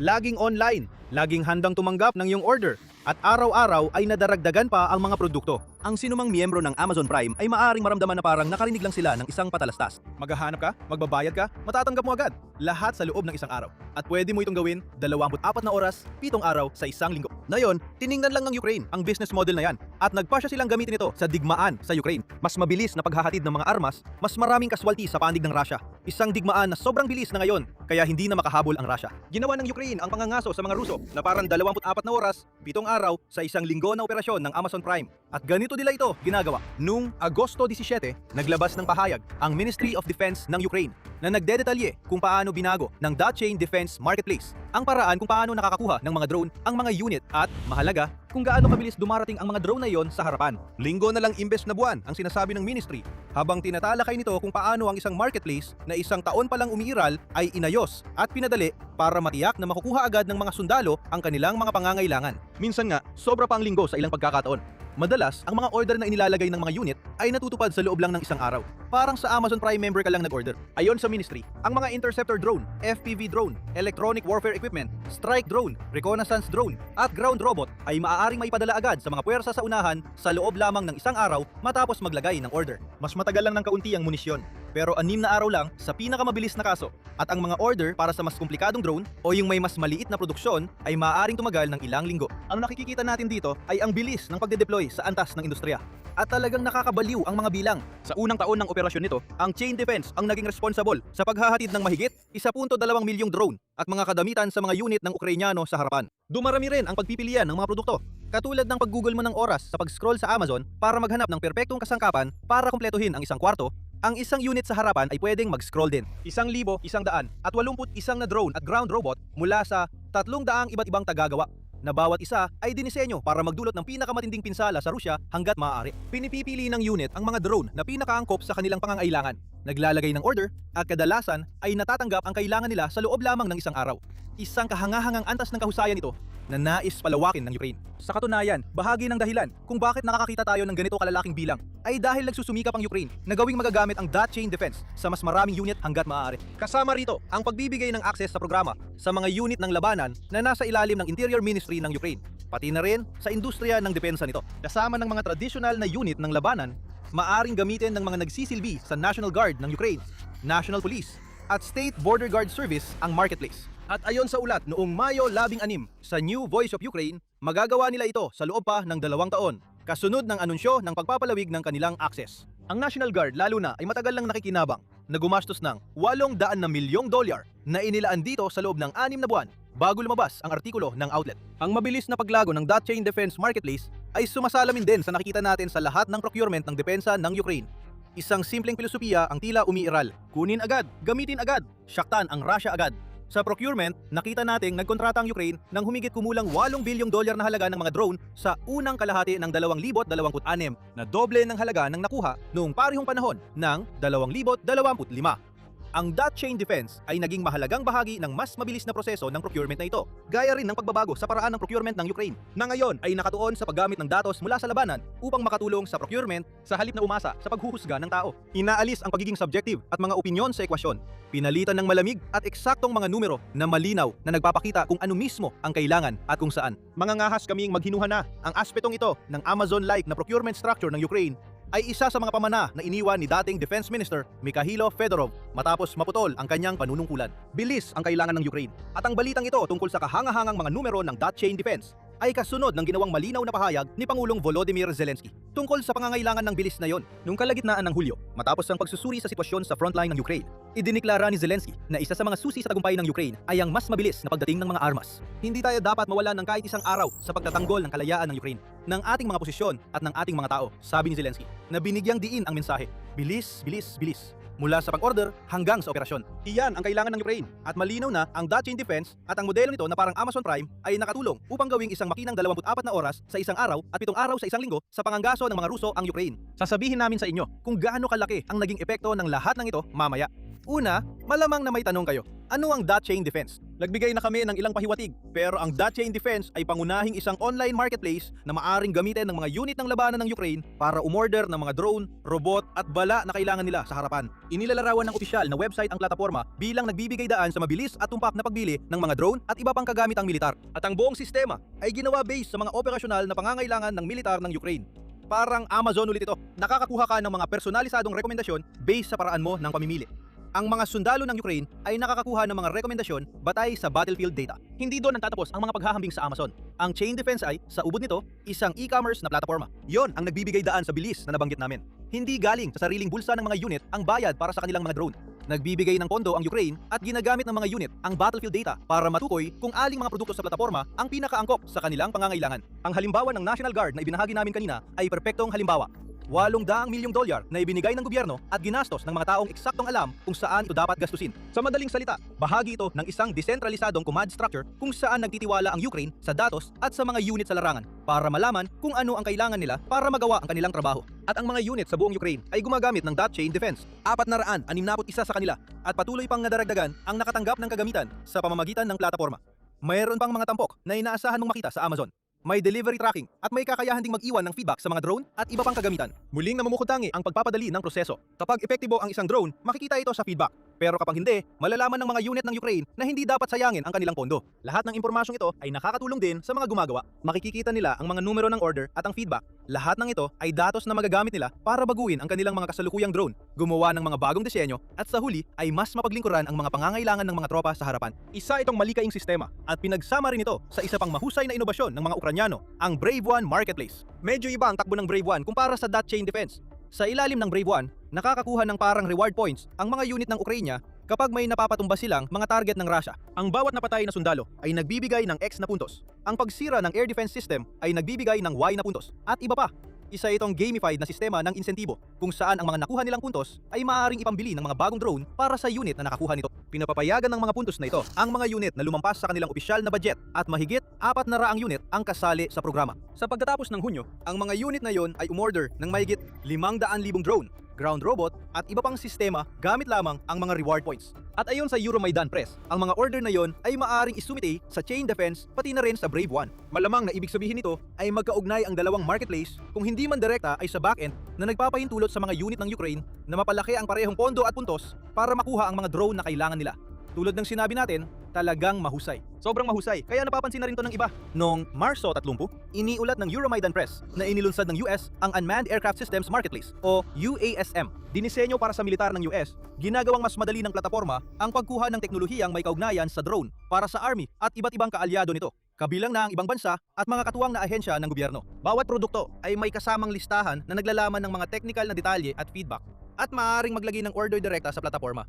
laging online, laging handang tumanggap ng iyong order, at araw-araw ay nadaragdagan pa ang mga produkto. Ang sinumang miyembro ng Amazon Prime ay maaaring maramdaman na parang nakarinig lang sila ng isang patalastas. Maghahanap ka, magbabayad ka, matatanggap mo agad. Lahat sa loob ng isang araw. At pwede mo itong gawin 24 na oras, 7 araw sa isang linggo. Ngayon, tiningnan lang ng Ukraine ang business model na yan at nagpasya silang gamitin ito sa digmaan sa Ukraine. Mas mabilis na paghahatid ng mga armas, mas maraming kaswalti sa pandig ng Russia. Isang digmaan na sobrang bilis na ngayon kaya hindi na makahabol ang Russia. Ginawa ng Ukraine ang pangangaso sa mga Ruso na parang 24 na oras, 7 araw sa isang linggo na operasyon ng Amazon Prime. At ganito nila ito ginagawa. Noong Agosto 17, naglabas ng pahayag ang Ministry of Defense ng Ukraine na nagdedetalye kung paano binago ng Dotchain Defense Marketplace ang paraan kung paano nakakakuha ng mga drone ang mga unit at, mahalaga, kung gaano kabilis dumarating ang mga drone na iyon sa harapan. Linggo na lang imbes na buwan ang sinasabi ng ministry, habang tinatalakay nito kung paano ang isang marketplace na isang taon pa lang umiiral ay inayos at pinadali para matiyak na makukuha agad ng mga sundalo ang kanilang mga pangangailangan. Minsan nga, sobra pa ang linggo sa ilang pagkakataon. Madalas, ang mga order na inilalagay ng mga unit ay natutupad sa loob lang ng isang araw. Parang sa Amazon Prime member ka lang nag-order. Ayon sa ministry, ang mga interceptor drone, FPV drone, electronic warfare equipment, strike drone, reconnaissance drone, at ground robot ay maaaring maipadala agad sa mga puwersa sa unahan sa loob lamang ng isang araw matapos maglagay ng order. Mas matagal lang ng kaunti ang munisyon, pero 6 na araw lang sa pinakamabilis na kaso. At ang mga order para sa mas komplikadong drone o yung may mas maliit na produksyon ay maaaring tumagal ng ilang linggo. Ang nakikita natin dito ay ang bilis ng pagde-deploy sa antas ng industriya. At talagang nakakabaliw ang mga bilang. Sa unang taon ng operasyon nito, ang Chain Defense ang naging responsible sa paghahatid ng mahigit 1.2 milyong drone at mga kadamitan sa mga unit ng Ukrainyano sa harapan. Dumarami rin ang pagpipilian ng mga produkto. Katulad ng pag-google mo ng oras sa pag-scroll sa Amazon para maghanap ng perpektong kasangkapan para kumpletuhin ang isang kwarto, ang isang unit sa harapan ay pwedeng mag-scroll din. 1,100 at 81 na drone at ground robot mula sa 300 iba't ibang tagagawa, na bawat isa ay dinisenyo para magdulot ng pinakamatinding pinsala sa Rusya hanggat maaari. Pinipipili ng unit ang mga drone na pinakaangkop sa kanilang pangangailangan, naglalagay ng order, at kadalasan ay natatanggap ang kailangan nila sa loob lamang ng isang araw. Isang kahangahangang antas ng kahusayan ito na nais palawakin ng Ukraine. Sa katunayan, bahagi ng dahilan kung bakit nakakakita tayo ng ganito kalalaking bilang ay dahil nagsusumikap ang Ukraine na gawing magagamit ang Dotchain Defense sa mas maraming unit hanggat maaari. Kasama rito ang pagbibigay ng access sa programa sa mga unit ng labanan na nasa ilalim ng Interior Ministry ng Ukraine, pati na rin sa industriya ng depensa nito. Kasama ng mga traditional na unit ng labanan, maaring gamitin ng mga nagsisilbi sa National Guard ng Ukraine, National Police, at State Border Guard Service ang marketplace. At ayon sa ulat noong Mayo 16 sa New Voice of Ukraine, magagawa nila ito sa loob pa ng 2 taon, kasunod ng anunsyo ng pagpapalawig ng kanilang access. Ang National Guard lalo na ay matagal lang nakikinabang na gumastos ng $800 na milyong na inilaan dito sa loob ng 6 na buwan bago lumabas ang artikulo ng outlet. Ang mabilis na paglago ng Dotchain Defense Marketplace ay sumasalamin din sa nakikita natin sa lahat ng procurement ng depensa ng Ukraine. Isang simpleng filosofiya ang tila umiiral. Kunin agad, gamitin agad, syaktan ang Russia agad. Sa procurement, nakita nating nagkontrata ang Ukraine ng humigit kumulang $8 bilyong na halaga ng mga drone sa unang kalahati ng 2026 na doble ng halaga ng nakuha noong parehong panahon ng 2025. Ang Dotchain Defense ay naging mahalagang bahagi ng mas mabilis na proseso ng procurement na ito, gaya rin ng pagbabago sa paraan ng procurement ng Ukraine, na ngayon ay nakatuon sa paggamit ng datos mula sa labanan upang makatulong sa procurement sa halip na umasa sa paghuhusga ng tao. Inaalis ang pagiging subjective at mga opinyon sa ekwasyon. Pinalitan ng malamig at eksaktong mga numero na malinaw na nagpapakita kung ano mismo ang kailangan at kung saan. Mangangahas kaming maghinuha na ang aspetong ito ng Amazon-like na procurement structure ng Ukraine ay isa sa mga pamana na iniwan ni dating Defense Minister Mikhailo Fedorov matapos maputol ang kanyang panunungkulan. Bilis ang kailangan ng Ukraine. At ang balitang ito tungkol sa kahangahangang mga numero ng Dotchain Defense ay kasunod ng ginawang malinaw na pahayag ni Pangulong Volodymyr Zelensky tungkol sa pangangailangan ng bilis na yon. Noong kalagitnaan ng Hulyo, matapos ang pagsusuri sa sitwasyon sa frontline ng Ukraine, idiniklara ni Zelensky na isa sa mga susi sa tagumpay ng Ukraine ay ang mas mabilis na pagdating ng mga armas. Hindi tayo dapat mawalan ng kahit isang araw sa pagtatanggol ng kalayaan ng Ukraine, ng ating mga posisyon at ng ating mga tao, sabi ni Zelensky, na binigyang diin ang mensahe. Bilis, bilis, bilis. Mula sa pag-order hanggang sa operasyon. Iyan ang kailangan ng Ukraine at malinaw na ang Dotchain Defense at ang modelo nito na parang Amazon Prime ay nakatulong upang gawing isang makinang 24 na oras sa isang araw at 7 araw sa isang linggo sa panganggaso ng mga Ruso ang Ukraine. Sasabihin namin sa inyo kung gaano kalaki ang naging epekto ng lahat ng ito mamaya. Una, malamang na may tanong kayo. Ano ang dot chain defense? Nagbigay na kami ng ilang pahiwatig, pero ang dot chain defense ay pangunahing isang online marketplace na maaring gamitin ng mga unit ng labanan ng Ukraine para umorder ng mga drone, robot at bala na kailangan nila sa harapan. Inilalarawan ng opisyal na website ang plataforma bilang nagbibigay daan sa mabilis at tumpak na pagbili ng mga drone at iba pang kagamitang militar. At ang buong sistema ay ginawa based sa mga operasyonal na pangangailangan ng militar ng Ukraine. Parang Amazon ulit ito. Nakakakuha ka ng mga personalisadong rekomendasyon based sa paraan mo ng pamimili. Ang mga sundalo ng Ukraine ay nakakakuha ng mga rekomendasyon batay sa battlefield data. Hindi doon natatapos ang mga paghahambing sa Amazon. Ang chain defense ay, sa ubod nito, isang e-commerce na plataforma. Yon ang nagbibigay daan sa bilis na nabanggit namin. Hindi galing sa sariling bulsa ng mga unit ang bayad para sa kanilang mga drone. Nagbibigay ng pondo ang Ukraine at ginagamit ng mga unit ang battlefield data para matukoy kung aling mga produkto sa plataforma ang pinakaangkop sa kanilang pangangailangan. Ang halimbawa ng National Guard na ibinahagi namin kanina ay perpektong halimbawa. $800 milyong na ibinigay ng gobyerno at ginastos ng mga taong eksaktong alam kung saan ito dapat gastusin. Sa madaling salita, bahagi ito ng isang desentralisadong command structure kung saan nagtitiwala ang Ukraine sa datos at sa mga unit sa larangan para malaman kung ano ang kailangan nila para magawa ang kanilang trabaho. At ang mga unit sa buong Ukraine ay gumagamit ng dot chain defense. 461 sa kanila at patuloy pang nadaragdagan ang nakatanggap ng kagamitan sa pamamagitan ng plataforma. Mayroon pang mga tampok na inaasahan mong makita sa Amazon. May delivery tracking at may kakayahan ding mag-iwan ng feedback sa mga drone at iba pang kagamitan. Muling namumukutangi ang pagpapadali ng proseso. Kapag epektibo ang isang drone, makikita ito sa feedback. Pero kapag hindi, malalaman ng mga unit ng Ukraine na hindi dapat sayangin ang kanilang pondo. Lahat ng impormasyong ito ay nakakatulong din sa mga gumagawa. Makikikita nila ang mga numero ng order at ang feedback. Lahat ng ito ay datos na magagamit nila para baguhin ang kanilang mga kasalukuyang drone, gumawa ng mga bagong disenyo at sa huli ay mas mapaglingkuran ang mga pangangailangan ng mga tropa sa harapan. Isa itong malikaing sistema at pinagsama rin ito sa isa pang mahusay na inobasyon ng mga Ukranyano, ang Brave One Marketplace. Medyo iba ang takbo ng Brave One kumpara sa dot chain defense. Sa ilalim ng Brave One, nakakakuha ng parang reward points ang mga unit ng Ukraine kapag may napapatumba silang mga target ng Russia. Ang bawat napatay na sundalo ay nagbibigay ng X na puntos. Ang pagsira ng air defense system ay nagbibigay ng Y na puntos. At iba pa, isa itong gamified na sistema ng insentibo kung saan ang mga nakuha nilang puntos ay maaaring ipambili ng mga bagong drone para sa unit na nakakuha nito. Pinapapayagan ng mga puntos na ito ang mga unit na lumampas sa kanilang opisyal na budget at mahigit 400 unit ang kasali sa programa. Sa pagtatapos ng Hunyo, ang mga unit na yon ay umorder ng mahigit 500,000 drone, ground robot at iba pang sistema gamit lamang ang mga reward points. At ayon sa Euromaidan Press, ang mga order na yon ay maaaring isumite sa chain defense pati na rin sa Brave One. Malamang na ibig sabihin nito ay magkaugnay ang dalawang marketplace kung hindi man direkta ay sa backend na nagpapahintulot sa mga unit ng Ukraine na mapalaki ang parehong pondo at puntos para makuha ang mga drone na kailangan nila. Tulad ng sinabi natin, talagang mahusay. Sobrang mahusay, kaya napapansin na rin to ng iba. Noong Marso 30, iniulat ng Euromaidan Press na inilunsad ng US ang Unmanned Aircraft Systems Marketplace o UASM. Dinisenyo para sa militar ng US, ginagawang mas madali ng plataforma ang pagkuha ng teknolohiyang may kaugnayan sa drone para sa Army at iba't ibang kaalyado nito, kabilang na ang ibang bansa at mga katuwang na ahensya ng gobyerno. Bawat produkto ay may kasamang listahan na naglalaman ng mga technical na detalye at feedback at maaaring maglagay ng order direkta sa plataforma.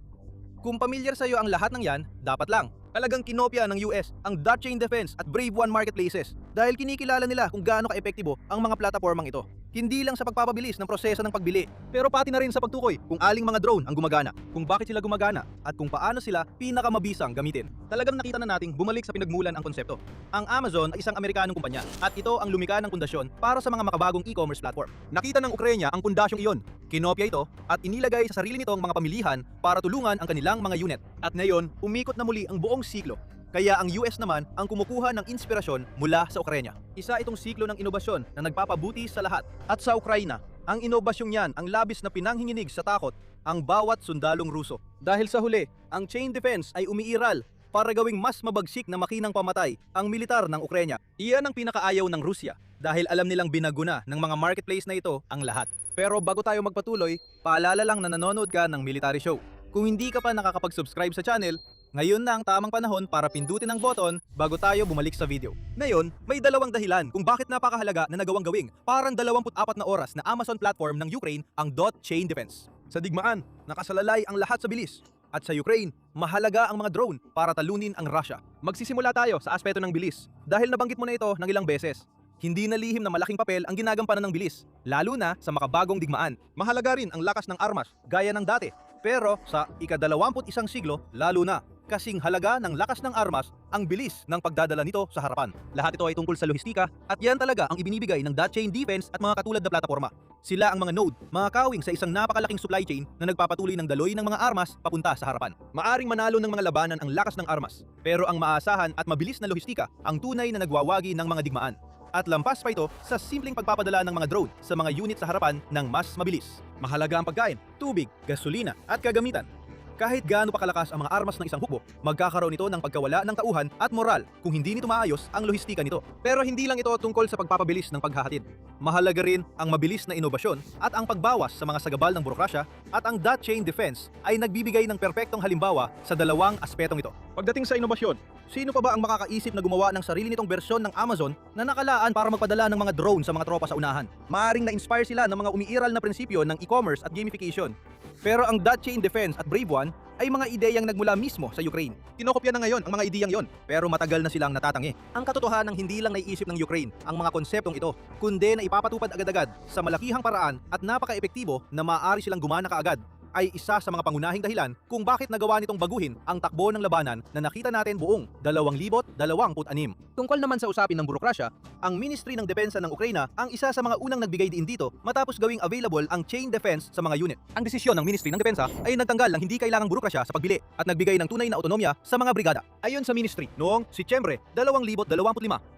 Kung pamilyar sa iyo ang lahat ng yan, dapat lang. Talagang kinopya ng US ang dot chain defense at Brave One marketplaces dahil kinikilala nila kung gaano ka-epektibo ang mga platapormang ito. Hindi lang sa pagpapabilis ng proseso ng pagbili, pero pati na rin sa pagtukoy kung aling mga drone ang gumagana, kung bakit sila gumagana, at kung paano sila pinakamabisang gamitin. Talagang nakita na nating bumalik sa pinagmulan ang konsepto. Ang Amazon ay isang Amerikanong kumpanya at ito ang lumikha ng pundasyon para sa mga makabagong e-commerce platform. Nakita ng Ukraine ang pundasyong iyon, kinopya ito at inilagay sa sarili nitong mga pamilihan para tulungan ang kanilang mga unit. At ngayon, umikot na muli ang buong siklo. Kaya ang US naman ang kumukuha ng inspirasyon mula sa Ukraine. Isa itong siklo ng inobasyon na nagpapabuti sa lahat. At sa Ukraine, ang inobasyong yan ang labis na pinanghinginig sa takot ang bawat sundalong Ruso. Dahil sa huli, ang chain defense ay umiiral para gawing mas mabagsik na makinang pamatay ang militar ng Ukraine. Iyan ang pinakaayaw ng Rusya dahil alam nilang binaguna ng mga marketplace na ito ang lahat. Pero bago tayo magpatuloy, paalala lang na nanonood ka ng Military Show. Kung hindi ka pa nakakapag-subscribe sa channel, ngayon na ang tamang panahon para pindutin ang button bago tayo bumalik sa video. Ngayon, may dalawang dahilan kung bakit napakahalaga na nagawang gawing parang 24 na oras na Amazon platform ng Ukraine ang dot chain defense. Sa digmaan, nakasalalay ang lahat sa bilis. At sa Ukraine, mahalaga ang mga drone para talunin ang Russia. Magsisimula tayo sa aspeto ng bilis dahil nabanggit mo na ito ng ilang beses. Hindi na lihim na malaking papel ang ginagampanan ng bilis, lalo na sa makabagong digmaan. Mahalaga rin ang lakas ng armas, gaya ng dati. Pero sa ika-21 siglo, lalo na. kasing halaga ng lakas ng armas ang bilis ng pagdadala nito sa harapan. Lahat ito ay tungkol sa lohistika at yan talaga ang ibinibigay ng dot chain defense at mga katulad na plataporma. Sila ang mga node, mga kawing sa isang napakalaking supply chain na nagpapatuloy ng daloy ng mga armas papunta sa harapan. Maaring manalo ng mga labanan ang lakas ng armas, pero ang maasahan at mabilis na lohistika ang tunay na nagwawagi ng mga digmaan. At lampas pa ito sa simpleng pagpapadala ng mga drone sa mga unit sa harapan ng mas mabilis. Mahalaga ang pagkain, tubig, gasolina at kagamitan. Kahit gaano pa kalakas ang mga armas ng isang hukbo, magkakaroon ito ng pagkawala ng tauhan at moral kung hindi nito maayos ang lohistika nito. Pero hindi lang ito tungkol sa pagpapabilis ng paghahatid. Mahalaga rin ang mabilis na inobasyon at ang pagbawas sa mga sagabal ng burokrasya, at ang dot chain defense ay nagbibigay ng perpektong halimbawa sa dalawang aspetong ito. Pagdating sa inobasyon, sino pa ba ang makakaisip na gumawa ng sarili nitong bersyon ng Amazon na nakalaan para magpadala ng mga drone sa mga tropa sa unahan? Maaring na-inspire sila ng mga umiiral na prinsipyo ng e-commerce at gamification. Pero ang dot chain defense at Brave One ay mga ideyang nagmula mismo sa Ukraine. Kinokopya na ngayon ang mga ideyang yon, pero matagal na silang natatangi. Ang katotohanan, hindi lang naiisip ng Ukraine ang mga konseptong ito, kundi na ipapatupad agad-agad sa malakihang paraan at napaka-epektibo na maaari silang gumana kaagad, ay isa sa mga pangunahing dahilan kung bakit nagawa nitong baguhin ang takbo ng labanan na nakita natin buong 2026. Tungkol naman sa usapin ng burokrasya, ang Ministry ng Depensa ng Ukraina ang isa sa mga unang nagbigay diin dito matapos gawing available ang chain defense sa mga unit. Ang desisyon ng Ministry ng Depensa ay nagtanggal ng hindi kailangang burokrasya sa pagbili at nagbigay ng tunay na autonomya sa mga brigada. Ayon sa Ministry, noong Setyembre 2025,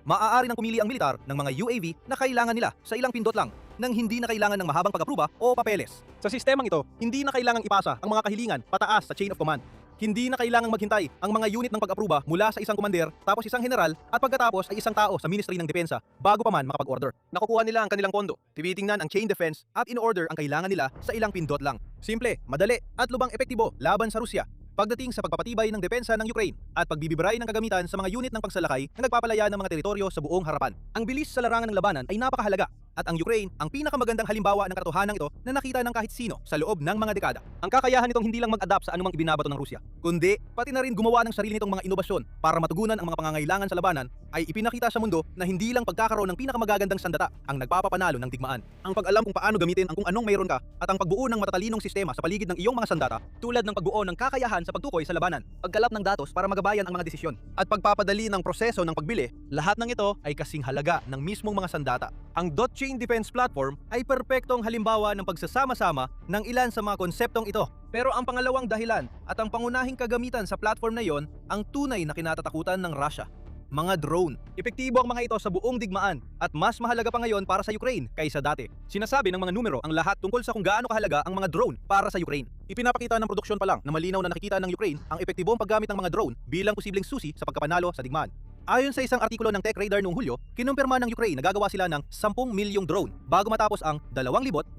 maaari nang pumili ang militar ng mga UAV na kailangan nila sa ilang pindot lang, nang hindi na kailangan ng mahabang pag-apruba o papeles. Sa sistemang ito, hindi na kailangang ipasa ang mga kahilingan pataas sa chain of command. Hindi na kailangang maghintay ang mga unit ng pag-apruba mula sa isang komander, tapos isang general, at pagkatapos ay isang tao sa Ministry ng Depensa bago pa man makapag-order. Nakukuha nila ang kanilang pondo, tinitingnan ang chain defense at in-order ang kailangan nila sa ilang pindot lang. Simple, madali, at lubang epektibo laban sa Rusya. Pagdating sa pagpapatibay ng depensa ng Ukraine at pagbibibray ng kagamitan sa mga unit ng pagsalakay na nagpapalaya ng mga teritoryo sa buong harapan. Ang bilis sa larangan ng labanan ay napakahalaga, at ang Ukraine ang pinakamagandang halimbawa ng katotohanan ito na nakita ng kahit sino sa loob ng mga dekada. Ang kakayahan nitong hindi lang mag-adapt sa anumang ibinabato ng Rusya, kundi pati na rin gumawa ng sarili nitong mga inobasyon para matugunan ang mga pangangailangan sa labanan, ay ipinakita sa mundo na hindi lang pagkakaroon ng pinakamagagandang sandata ang nagpapapanalo ng digmaan. Ang pag-alam kung paano gamitin ang kung anong mayroon ka at ang pagbuo ng matatalinong sistema sa paligid ng iyong mga sandata, tulad ng pagbuo ng kakayahan sa pagtukoy sa labanan, pagkalap ng datos para magabayan ang mga desisyon, at pagpapadali ng proseso ng pagbili, lahat ng ito ay kasing halaga ng mismong mga sandata. Ang Dot Chain Defense Platform ay perpektong halimbawa ng pagsasama-sama ng ilan sa mga konseptong ito. Pero ang pangalawang dahilan at ang pangunahing kagamitan sa platform na yon ang tunay na kinatatakutan ng Russia. Mga drone. Epektibo ang mga ito sa buong digmaan at mas mahalaga pa ngayon para sa Ukraine kaysa dati. Sinasabi ng mga numero ang lahat tungkol sa kung gaano kahalaga ang mga drone para sa Ukraine. Ipinapakita ng produksyon pa lang na malinaw na nakikita ng Ukraine ang epektibong paggamit ng mga drone bilang posibleng susi sa pagkapanalo sa digmaan. Ayon sa isang artikulo ng TechRadar noong Hulyo, kinumpirma ng Ukraine na gagawa sila ng 10 milyong drone bago matapos ang 2026.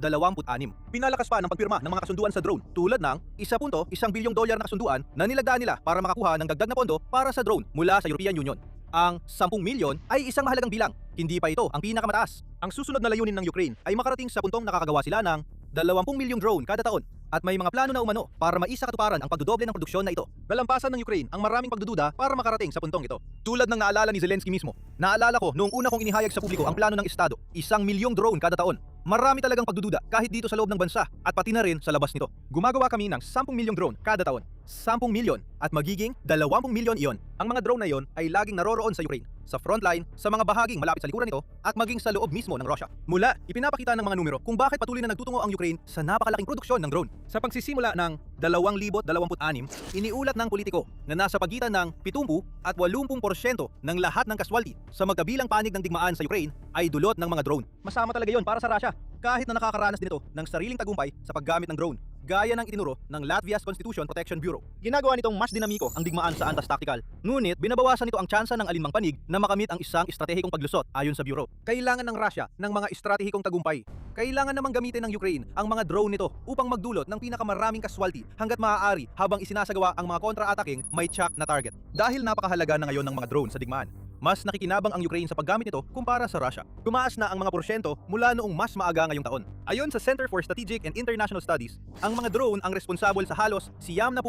Pinalakas pa ng pagpirma ng mga kasunduan sa drone tulad ng $1.1 bilyong na kasunduan na nilagdaan nila para makakuha ng dagdag na pondo para sa drone mula sa European Union. Ang 10 milyon ay isang mahalagang bilang, hindi pa ito ang pinakamataas. Ang susunod na layunin ng Ukraine ay makarating sa puntong nakakagawa sila ng 20 milyong drone kada taon, at may mga plano na umano para maisa katuparan ang pagdodoble ng produksyon na ito. Nalampasan ng Ukraine ang maraming pagdududa para makarating sa puntong ito. Tulad ng naalala ni Zelensky mismo. Naalala ko noong una kong inihayag sa publiko ang plano ng Estado, 1 milyong drone kada taon. Marami talagang pagdududa kahit dito sa loob ng bansa at pati na rin sa labas nito. Gumagawa kami ng 10 milyong drone kada taon. 10 milyon at magiging 20 milyon iyon. Ang mga drone na iyon ay laging naroroon sa Ukraine, sa frontline, sa mga bahaging malapit sa likuran nito at maging sa loob mismo ng Russia. Mula, ipinapakita ng mga numero kung bakit patuloy na nagtutungo ang Ukraine sa napakalaking produksyon ng drone. Sa pagsisimula ng 2026, iniulat ng politiko na nasa pagitan ng 70 at 80% ng lahat ng casualty sa magkabilang panig ng digmaan sa Ukraine ay dulot ng mga drone. Masama talaga yon para sa Russia, kahit na nakakaranas din ito ng sariling tagumpay sa paggamit ng drone, gaya ng itinuro ng Latvia's Constitution Protection Bureau. Ginagawa nitong mas dinamiko ang digmaan sa antas tactical, ngunit binabawasan nito ang tsansa ng alinmang panig na makamit ang isang estratehikong paglusot ayon sa Bureau. Kailangan ng Russia ng mga estratehikong tagumpay. Kailangan namang gamitin ng Ukraine ang mga drone nito upang magdulot ng pinakamaraming casualty hanggat maaari habang isinasagawa ang mga kontra-attacking may tsak na target. Dahil napakahalaga na ngayon ng mga drone sa digmaan, mas nakikinabang ang Ukraine sa paggamit nito kumpara sa Russia. Tumaas na ang mga porsyento mula noong mas maaga ngayong taon. Ayon sa Center for Strategic and International Studies, ang mga drone ang responsable sa halos 90%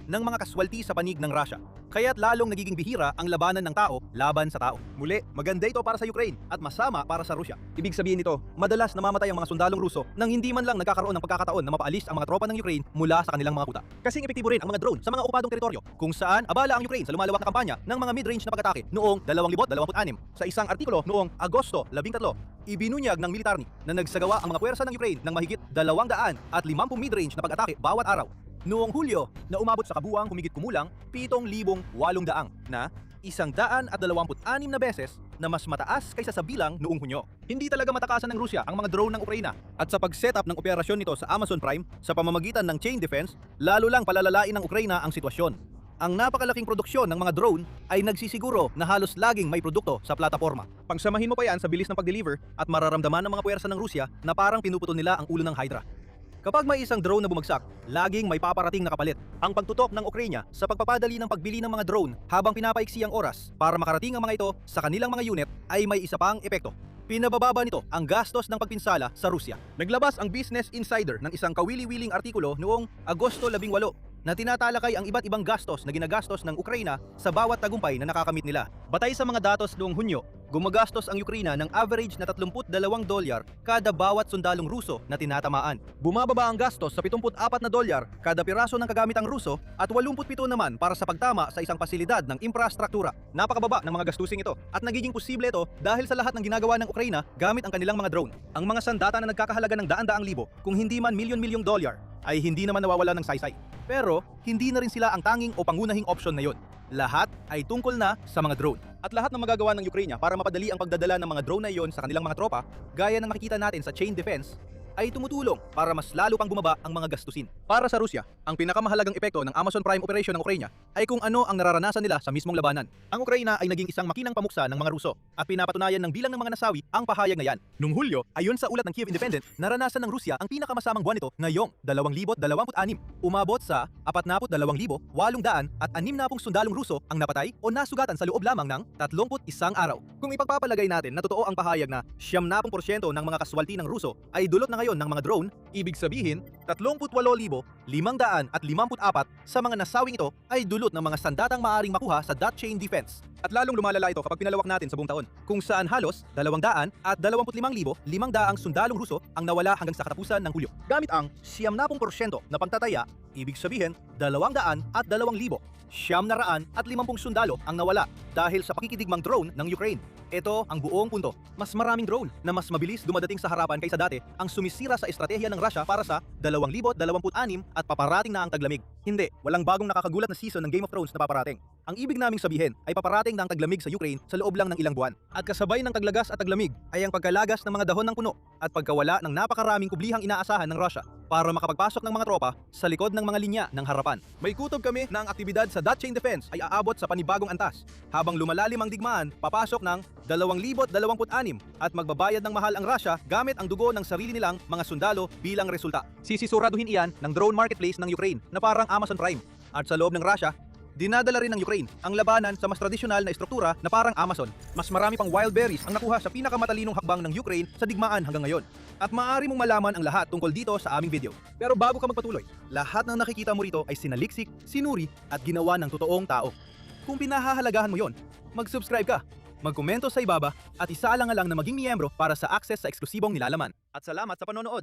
ng mga kaswalti sa panig ng Russia. Kaya't lalong nagiging bihira ang labanan ng tao laban sa tao. Muli, maganda ito para sa Ukraine at masama para sa Russia. Ibig sabihin nito, madalas namamatay ang mga sundalong Ruso nang hindi man lang nagkakaroon ng pagkakataon na mapaalis ang mga tropa ng Ukraine mula sa kanilang mga kuta. Kasing epektibo rin ang mga drone sa mga okupadong teritoryo, kung saan abala ang Ukraine sa lumalawak na kampanya ng mga mid-range na pag-atake noong 2026. Sa isang artikulo noong Agosto 13, ibinunyag ng militar na nagsagawa ang mga puwersa ng Ukraine ng mahigit 250 mid-range na pag-atake bawat araw. Noong Hulyo, na umabot sa kabuuang humigit kumulang 7,800 na 126 na beses na mas mataas kaysa sa bilang noong Hunyo. Hindi talaga matakasan ng Rusya ang mga drone ng Ukraina, at sa pag-setup ng operasyon nito sa Amazon Prime sa pamamagitan ng chain defense, lalo lang palalalain ng Ukraina ang sitwasyon. Ang napakalaking produksyon ng mga drone ay nagsisiguro na halos laging may produkto sa plataforma. Pagsamahin mo pa yan sa bilis ng pag-deliver at mararamdaman ng mga puwersa ng Rusya na parang pinuputol nila ang ulo ng Hydra. Kapag may isang drone na bumagsak, laging may paparating na kapalit. Ang pagtutok ng Ukraina sa pagpapadali ng pagbili ng mga drone habang pinapaiksi ang oras para makarating ang mga ito sa kanilang mga unit ay may isa pang epekto. Pinabababa nito ang gastos ng pagpinsala sa Rusya. Naglabas ang Business Insider ng isang kawili-wiling artikulo noong Agosto 18 na tinatalakay ang iba't ibang gastos na ginagastos ng Ukraina sa bawat tagumpay na nakakamit nila. Batay sa mga datos noong Hunyo, gumagastos ang Ukraina ng average na $32 kada bawat sundalong Ruso na tinatamaan. Bumababa ang gastos sa $74 kada piraso ng kagamitang Ruso at 87 naman para sa pagtama sa isang pasilidad ng infrastruktura. Napakababa ng mga gastusing ito at nagiging posible ito dahil sa lahat ng ginagawa ng Ukraina gamit ang kanilang mga drone. Ang mga sandata na nagkakahalaga ng daan-daang libo, kung hindi man milyon-milyong dolyar, ay hindi naman nawawala ng saysay. Pero hindi na rin sila ang tanging o pangunahing opsyon na yon. Lahat ay tungkol na sa mga drone. At lahat ng magagawa ng Ukraina para mapadali ang pagdadala ng mga drone na iyon sa kanilang mga tropa, gaya ng makikita natin sa chain defense, ay tumutulong para mas lalo pang bumaba ang mga gastusin. Para sa Rusya, ang pinakamahalagang epekto ng Amazon Prime operation ng Ukraina ay kung ano ang nararanasan nila sa mismong labanan. Ang Ukraina ay naging isang makinang pamuksa ng mga Ruso at pinapatunayan ng bilang ng mga nasawi ang pahayag na yan. Noong Hulyo, ayon sa ulat ng Kiev Independent, naranasan ng Rusya ang pinakamasamang buwan nito ngayong 2026. Umabot sa 42,860 sundalong Ruso ang napatay o nasugatan sa loob lamang ng 31 araw. Kung ipagpapalagay natin na totoo ang pahayag na 70% ng mga kaswalti ng Ruso ay dulot na ngayon ng mga drone, ibig sabihin 38,554 sa mga nasawing ito ay dulot ng mga sandatang maaring makuha sa dot chain defense. At lalong lumalala ito kapag pinalawak natin sa buong taon, kung saan halos 225,500 sundalong Ruso ang nawala hanggang sa katapusan ng Hulyo. Gamit ang 70% na pagtataya, ibig sabihin 202,000 sundalo ang nawala dahil sa pakikidigmang drone ng Ukraine. Ito ang buong punto. Mas maraming drone na mas mabilis dumadating sa harapan kaysa dati ang sumisira sa estratehiya ng Russia para sa 2026 at paparating na ang taglamig. Hindi, walang bagong nakakagulat na season ng Game of Thrones na paparating. Ang ibig naming sabihin ay paparating na ang taglamig sa Ukraine sa loob lang ng ilang buwan. At kasabay ng taglagas at taglamig ay ang pagkalagas ng mga dahon ng puno at pagkawala ng napakaraming kublihang inaasahan ng Russia para makapagpasok ng mga tropa sa likod ng mga linya ng harapan. May kutob kami na ang aktibidad sa dot chain defense ay aabot sa panibagong antas. Habang lumalalim ang digmaan, papasok ng 2026 at magbabayad ng mahal ang Russia gamit ang dugo ng sarili nilang mga sundalo bilang resulta. Sisisuraduhin iyan ng drone marketplace ng Ukraine na parang Amazon Prime. At sa loob ng Russia, dinadala rin ng Ukraine ang labanan sa mas tradisyonal na estruktura na parang Amazon. Mas marami pang wild berries ang nakuha sa pinakamatalinong hakbang ng Ukraine sa digmaan hanggang ngayon. At maaari mong malaman ang lahat tungkol dito sa aming video. Pero bago ka magpatuloy, lahat ng nakikita mo rito ay sinaliksik, sinuri at ginawa ng totoong tao. Kung pinahahalagahan mo yon, mag-subscribe ka, magkomento sa ibaba at isaalang-alang na maging miyembro para sa access sa eksklusibong nilalaman. At salamat sa panonood!